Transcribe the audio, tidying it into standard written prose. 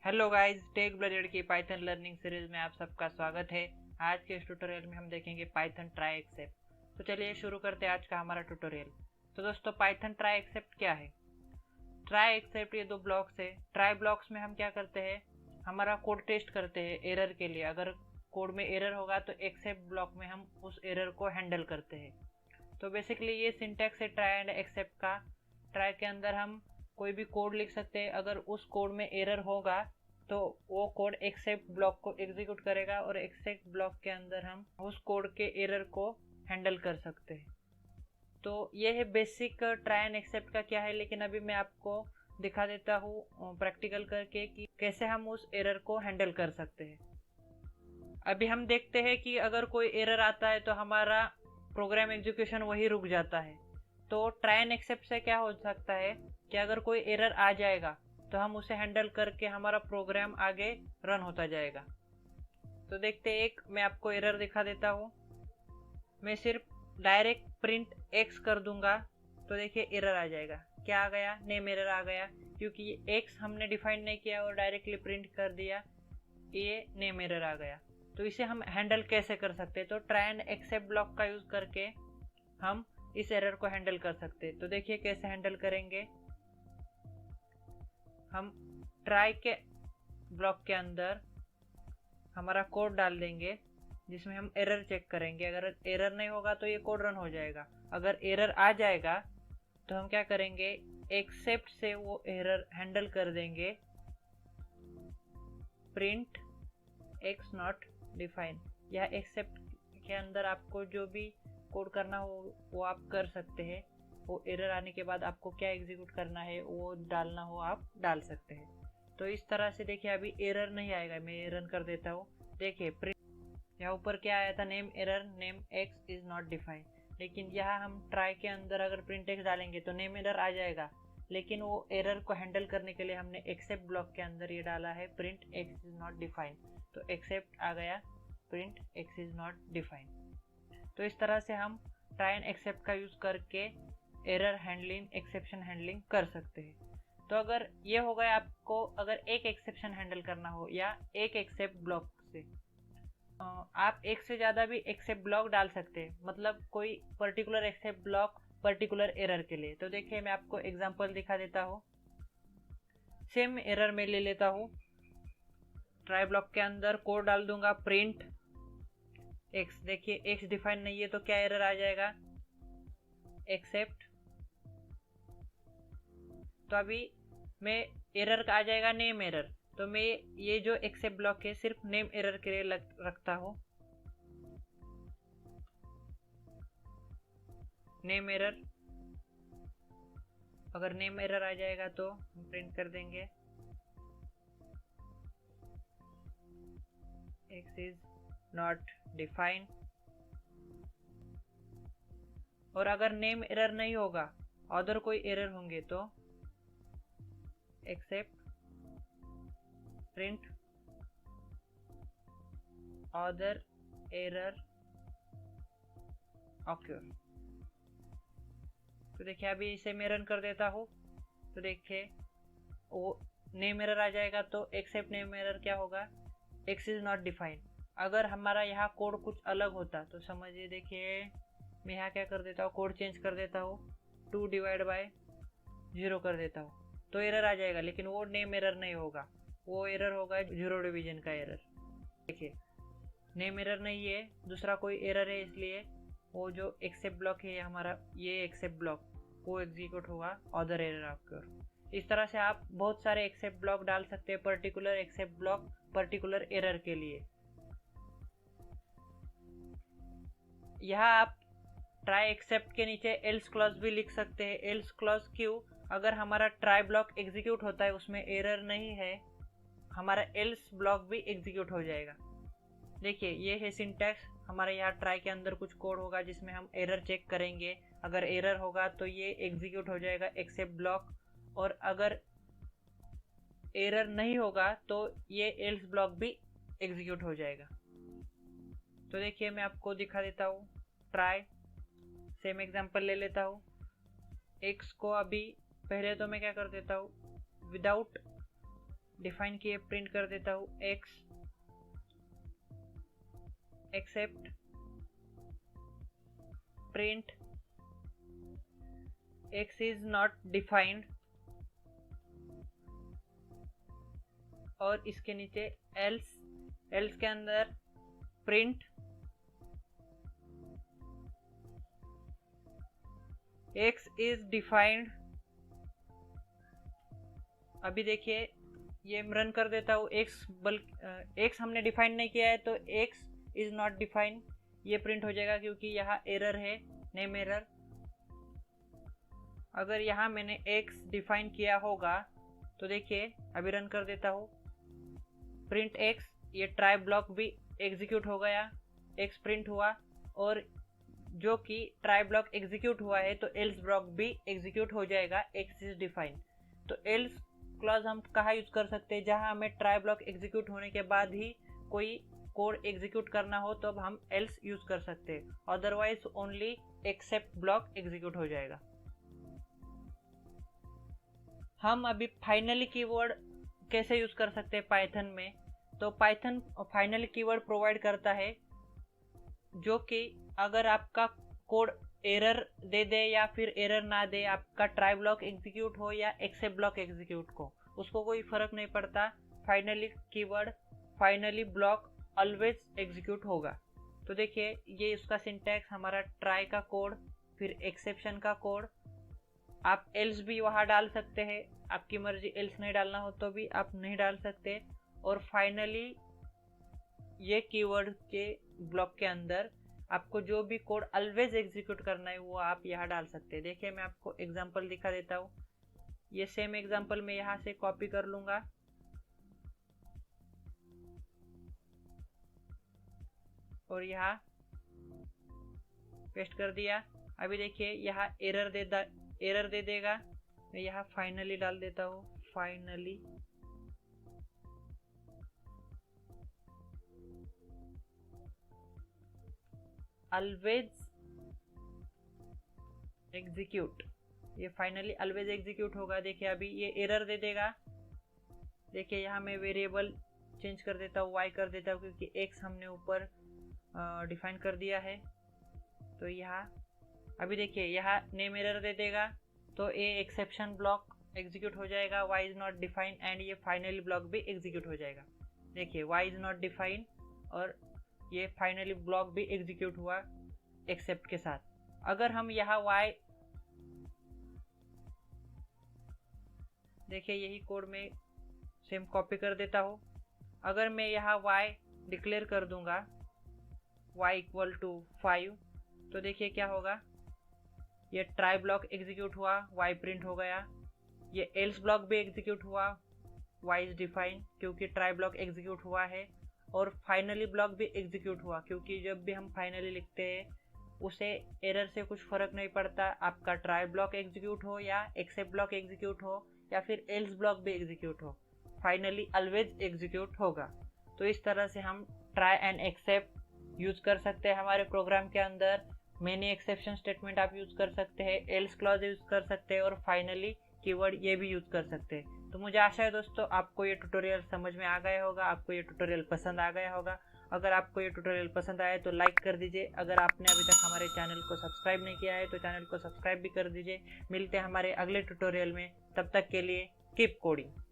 Hello guys, take blooded की Python learning series में आप सबका स्वागत है। आज के इस ट्यूटोरियल में हम देखेंगे पाइथन ट्राई एक्सेप्ट। तो चलिए शुरू करते हैं आज का हमारा ट्यूटोरियल। तो दोस्तों, पाइथन ट्राई एक्सेप्ट क्या है? ट्राई एक्सेप्ट ये दो ब्लॉक्स है। ट्राई ब्लॉक्स में हम क्या करते हैं, हमारा कोड टेस्ट करते हैं एरर के लिए। अगर कोड में एरर होगा तो एक्सेप्ट ब्लॉक में हम उस एरर को हैंडल करते हैं। तो बेसिकली ये सिंटैक्स है ट्राई एंड एक्सेप्ट का। ट्राई के अंदर हम कोई भी कोड लिख सकते हैं। अगर उस कोड में एरर होगा तो वो कोड एक्सेप्ट ब्लॉक को एग्जीक्यूट करेगा और एक्सेप्ट ब्लॉक के अंदर हम उस कोड के एरर को हैंडल कर सकते हैं। तो ये है बेसिक ट्राई एंड एक्सेप्ट का क्या है, लेकिन अभी मैं आपको दिखा देता हूँ प्रैक्टिकल करके कि कैसे हम उस एरर को हैंडल कर सकते हैं। अभी हम देखते हैं कि अगर कोई एरर आता है तो हमारा प्रोग्राम एग्जीक्यूशन वही रुक जाता है। तो ट्राई एंड एक्सेप्ट से क्या हो सकता है कि अगर कोई एरर आ जाएगा तो हम उसे हैंडल करके हमारा प्रोग्राम आगे रन होता जाएगा। तो देखते हैं, एक मैं आपको एरर दिखा देता हूँ। मैं सिर्फ डायरेक्ट प्रिंट एक्स कर दूंगा तो देखिए एरर आ जाएगा। क्या आ गया? नेम एरर आ गया, क्योंकि एक्स हमने डिफाइन नहीं किया और डायरेक्टली प्रिंट कर दिया, ये नेम एरर आ गया। तो इसे हम हैंडल कैसे कर सकते हैं? तो ट्राई एंड एक्सेप्ट ब्लॉक का यूज करके हम इस एरर को हैंडल कर सकते हैं। तो देखिए कैसे हैंडल करेंगे। हम ट्राई के ब्लॉक के अंदर हमारा कोड डाल देंगे जिसमें हम एरर चेक करेंगे। अगर एरर नहीं होगा तो ये कोड रन हो जाएगा। अगर एरर आ जाएगा तो हम क्या करेंगे, एक्सेप्ट से वो एरर हैंडल कर देंगे, प्रिंट एक्स नॉट डिफाइन। या एक्सेप्ट के अंदर आपको जो भी कोड करना हो वो आप कर सकते हैं। वो एरर आने के बाद आपको क्या एग्जीक्यूट करना है वो डालना हो आप डाल सकते हैं। तो इस तरह से देखिए अभी एरर नहीं आएगा। मैं रन कर देता हूँ। देखिए प्रिंट यहाँ ऊपर क्या आया था, name error, name x is not defined. लेकिन यहाँ हम ट्राई के अंदर अगर प्रिंट एक्स डालेंगे तो नेम एरर आ जाएगा, लेकिन वो एरर को हैंडल करने के लिए हमने एक्सेप्ट ब्लॉक के अंदर ये डाला है, print x is not defined. तो एक्सेप्ट आ गया, print x is not defined. तो इस तरह से हम ट्राई एंड एक्सेप्ट का यूज करके एरर हैंडलिंग, एक्सेप्शन हैंडलिंग कर सकते हैं। तो अगर ये हो गया, आपको अगर एक एक्सेप्शन हैंडल करना हो या एक एक्सेप्ट ब्लॉक से, आप एक से ज़्यादा भी एक्सेप्ट ब्लॉक डाल सकते हैं। मतलब कोई particular except block particular error के लिए। तो देखिए मैं आपको एग्जांपल दिखा देता हूँ। सेम एरर में ले लेता हूँ। ट्राई ब्लॉक के अंदर कोड डाल दूंगा, प्रिंट एक्स। देखिए एक्स डिफाइन नहीं है तो क्या एरर आ जाएगा, एक्सेप्ट। तो अभी मैं एरर आ जाएगा नेम एरर। तो मैं ये जो एक्सेप्ट ब्लॉक है सिर्फ नेम एरर के लिए रखता हूँ, नेम एरर। अगर नेम एरर आ जाएगा तो हम प्रिंट कर देंगे एक्स इज नॉट डिफाइंड। और अगर नेम एरर नहीं होगा, अदर कोई एरर होंगे तो except print other error occur. तो देखिए अभी इसे मैं रन कर देता हूँ। तो देखिए वो नेम एरर आ जाएगा। तो एक्सेप्ट नेम एरर क्या होगा, एक्स इज नॉट डिफाइंड। अगर हमारा यहाँ कोड कुछ अलग होता तो समझिए, देखिए मैं यहाँ क्या कर देता हूँ, कोड चेंज कर देता हूँ, 2 डिवाइड बाय 0 कर देता हूँ तो एरर आ जाएगा। लेकिन वो नेम एरर नहीं होगा, वो एरर होगा 0 डिवीजन का एरर। देखिए नेम एरर नहीं है, दूसरा कोई एरर है, इसलिए वो जो एक्सेप्ट ब्लॉक है हमारा, ये एक्सेप्ट ब्लॉक वो एग्जीक्यूट होगा अदर एरर ऑक्योर। इस तरह से आप बहुत सारे एक्सेप्ट ब्लॉक डाल सकते हैं, particular except block particular error के लिए। यहाँ आप ट्राई एक्सेप्ट के नीचे एल्स क्लॉज भी लिख सकते हैं। एल्स क्लॉज क्यों? अगर हमारा ट्राई ब्लॉक एग्जीक्यूट होता है, उसमें एरर नहीं है, हमारा एल्स ब्लॉक भी एग्जीक्यूट हो जाएगा। देखिए ये है सिंटैक्स। हमारे यहाँ ट्राई के अंदर कुछ कोड होगा जिसमें हम एरर चेक करेंगे। अगर एरर होगा तो ये एग्जीक्यूट हो जाएगा एक्सेप्ट ब्लॉक, और अगर एरर नहीं होगा तो ये एल्स ब्लॉक भी एग्जीक्यूट हो जाएगा। तो देखिए मैं आपको दिखा देता हूँ। ट्राई सेम एग्जांपल ले लेता हूँ। एक्स को अभी पहले तो मैं क्या कर देता हूँ, विदाउट डिफाइन किए प्रिंट कर देता हूँ x except print x is not defined और इसके नीचे एल्स के अंदर प्रिंट एक्स इज डिफाइंड। अभी देखिए ये रन कर देता हूँ एक्स हमने डिफाइन नहीं किया है तो एक्स इज नॉट डिफाइंड ये प्रिंट हो जाएगा क्योंकि यहाँ एरर है, नेम एरर। अगर यहाँ मैंने एक्स डिफाइन किया होगा तो देखिए अभी रन कर देता हूँ प्रिंट एक्स, ये ट्राई ब्लॉक भी एग्जीक्यूट हो गया, एक्स प्रिंट हुआ और जो कि ट्राई ब्लॉक एग्जीक्यूट हुआ है तो एल्स ब्लॉक भी एग्जीक्यूट हो जाएगा एक्स इज डिफाइन। तो एल्स क्लॉज हम कहाँ यूज कर सकते हैं, जहाँ हमें ट्राई ब्लॉक एग्जीक्यूट होने के बाद ही कोई कोड एग्जीक्यूट करना हो तो अब हम एल्स यूज कर सकते हैं, otherwise only except block execute हो जाएगा। हम अभी फाइनली कीवर्ड कैसे यूज कर सकते हैं पाइथन में, तो पाइथन फाइनली कीवर्ड प्रोवाइड करता है जो कि अगर आपका कोड एरर दे दे या फिर एरर ना दे, आपका ट्राई ब्लॉक एग्जीक्यूट हो या एक्सेप्ट ब्लॉक एग्जीक्यूट हो, उसको कोई फर्क नहीं पड़ता, finally keyword finally block always execute होगा। तो देखिए ये इसका सिंटैक्स, हमारा ट्राई का कोड, फिर एक्सेप्शन का कोड। आप एल्स भी वहाँ डाल सकते हैं, आपकी मर्जी, एल्स नहीं डालना हो तो भी आप नहीं डाल सकते। और फाइनली ये कीवर्ड के ब्लॉक के अंदर आपको जो भी कोड ऑलवेज एग्जीक्यूट करना है वो आप यहाँ डाल सकते हैं। देखिए मैं आपको एग्जांपल दिखा देता हूँ, ये सेम एग्जांपल मैं यहाँ से कॉपी कर लूँगा और यहाँ पेस्ट कर दिया। अभी देखिए यहाँ एरर दे देगा, मैं यहाँ फाइनली डाल देता हूँ, फाइनली ऑलवेज एग्जीक्यूट, ये फाइनली ऑलवेज एग्जीक्यूट होगा। देखिए अभी ये एरर दे देगा। देखिए यहाँ मैं वेरिएबल चेंज कर देता हूँ, वाई कर देता हूँ क्योंकि एक्स हमने ऊपर डिफाइन कर दिया है। तो यहाँ अभी देखिए यहाँ नेम एरर दे देगा तो ये एक्सेप्शन ब्लॉक एग्जीक्यूट हो जाएगा, y is not define, and ये फाइनली ब्लॉक भी एग्जीक्यूट हो जाएगा। देखिए वाई इज नॉट डिफाइन और ये फाइनली ब्लॉक भी एग्जीक्यूट हुआ एक्सेप्ट के साथ। अगर हम यहाँ y, देखिए यही कोड में सेम कॉपी कर देता हूँ। अगर मैं यहाँ y डिक्लेयर कर दूंगा y इक्वल टू 5 तो देखिए क्या होगा, ये ट्राई ब्लॉक एग्जीक्यूट हुआ, y प्रिंट हो गया। ये एल्स ब्लॉक भी एग्जीक्यूट हुआ, y इज डिफाइन क्योंकि ट्राई ब्लॉक एग्जीक्यूट हुआ है, और फाइनली ब्लॉक भी एग्जीक्यूट हुआ क्योंकि जब भी हम फाइनली लिखते हैं उसे एरर से कुछ फर्क नहीं पड़ता, आपका ट्राई ब्लॉक एग्जीक्यूट हो या एक्सेप्ट ब्लॉक एग्जीक्यूट हो या फिर एल्स ब्लॉक भी एग्जीक्यूट हो, फाइनली ऑलवेज एग्जीक्यूट होगा। तो इस तरह से हम ट्राई एंड एक्सेप्ट यूज कर सकते हैं हमारे प्रोग्राम के अंदर। मैनी एक्सेप्शन स्टेटमेंट आप यूज कर सकते हैं, एल्स क्लॉज यूज कर सकते हैं और फाइनली कीवर्ड ये भी यूज कर सकते हैं। तो मुझे आशा है दोस्तों आपको ये ट्यूटोरियल समझ में आ गया होगा, आपको ये ट्यूटोरियल पसंद आ गया होगा। अगर आपको ये ट्यूटोरियल पसंद आया तो लाइक कर दीजिए, अगर आपने अभी तक हमारे चैनल को सब्सक्राइब नहीं किया है तो चैनल को सब्सक्राइब भी कर दीजिए। मिलते हैं हमारे अगले ट्यूटोरियल में, तब तक के लिए कीप कोडिंग।